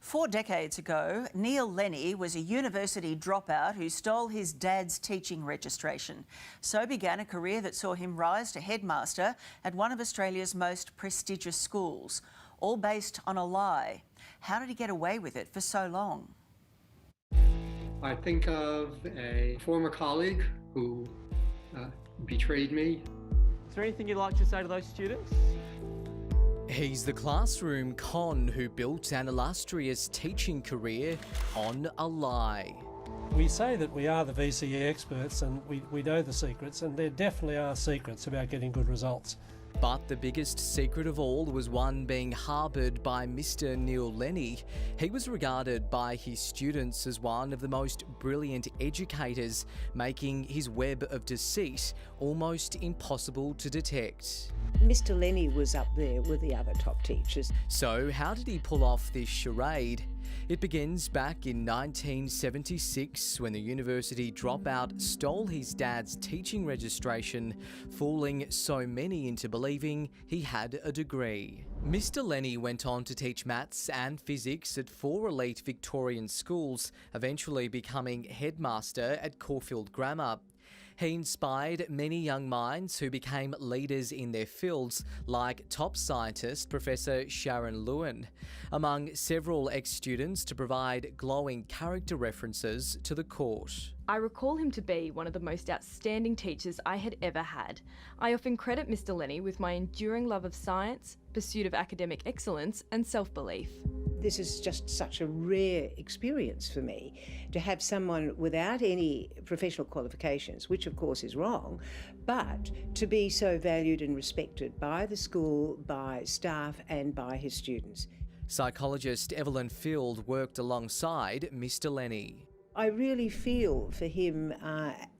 4 decades ago, Neil Lenny was a university dropout who stole his dad's teaching registration. So began a career that saw him rise to headmaster at one of Australia's most prestigious schools, all based on a lie. How did he get away with it for so long? I think of a former colleague who betrayed me. Is there anything you'd like to say to those students? He's the classroom con who built an illustrious teaching career on a lie. We say that we are the VCE experts and we know the secrets, and there definitely are secrets about getting good results. But the biggest secret of all was one being harboured by Mr. Neil Lenny. He was regarded by his students as one of the most brilliant educators, making his web of deceit almost impossible to detect. Mr. Lenny was up there with the other top teachers. So how did he pull off this charade? It begins back in 1976 when the university dropout stole his dad's teaching registration, fooling so many into believing he had a degree. Mr. Lenny went on to teach maths and physics at 4 elite Victorian schools, eventually becoming headmaster at Caulfield Grammar. He inspired many young minds who became leaders in their fields, like top scientist Professor Sharon Lewin, among several ex-students to provide glowing character references to the court. I recall him to be one of the most outstanding teachers I had ever had. I often credit Mr. Lenny with my enduring love of science, pursuit of academic excellence and self-belief. This is just such a rare experience for me, to have someone without any professional qualifications, which of course is wrong, but to be so valued and respected by the school, by staff and by his students. Psychologist Evelyn Field worked alongside Mr. Lenny. I really feel for him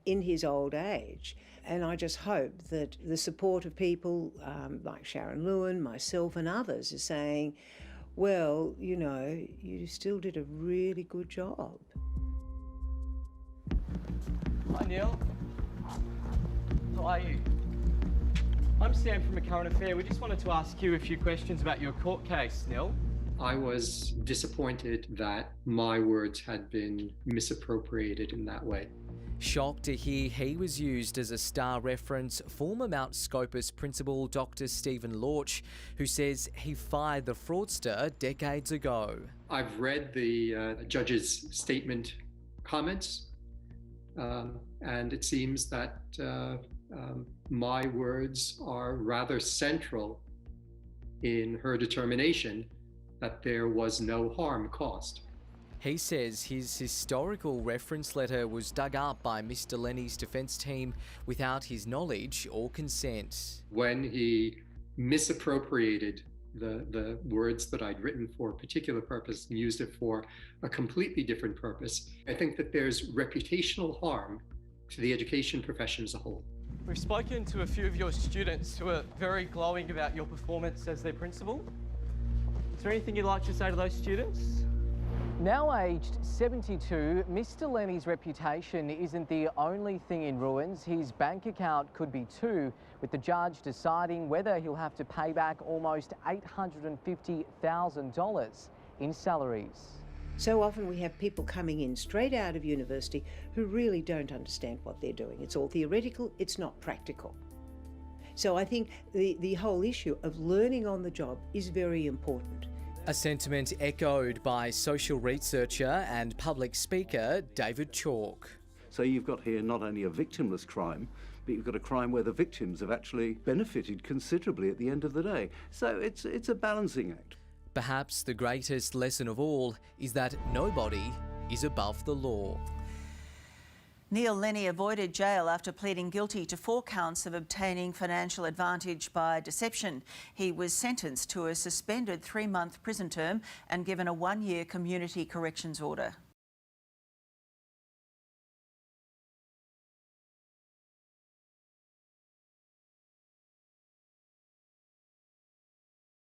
in his old age, and I just hope that the support of people like Sharon Lewin, myself and others is saying, well, you know, you still did a really good job. Hi Neil. How are you? I'm Sam from A Current Affair. We just wanted to ask you a few questions about your court case, Neil. I was disappointed that my words had been misappropriated in that way. Shocked to hear he was used as a star reference, former Mount Scopus principal Dr. Stephen Lorch, who says he fired the fraudster decades ago. I've read the judge's statement comments, and it seems that my words are rather central in her determination that there was no harm caused. He says his historical reference letter was dug up by Mr. Lenny's defence team without his knowledge or consent. When he misappropriated the words that I'd written for a particular purpose and used it for a completely different purpose, I think that there's reputational harm to the education profession as a whole. We've spoken to a few of your students who are very glowing about your performance as their principal. Is there anything you'd like to say to those students? Now aged 72, Mr. Lenny's reputation isn't the only thing in ruins. His bank account could be too, with the judge deciding whether he'll have to pay back almost $850,000 in salaries. So often we have people coming in straight out of university who really don't understand what they're doing. It's all theoretical, it's not practical. So I think the whole issue of learning on the job is very important. A sentiment echoed by social researcher and public speaker David Chalk. So you've got here not only a victimless crime, but you've got a crime where the victims have actually benefited considerably at the end of the day. So it's a balancing act. Perhaps the greatest lesson of all is that nobody is above the law. Neil Lenny avoided jail after pleading guilty to 4 counts of obtaining financial advantage by deception. He was sentenced to a suspended 3-month prison term and given a 1-year community corrections order.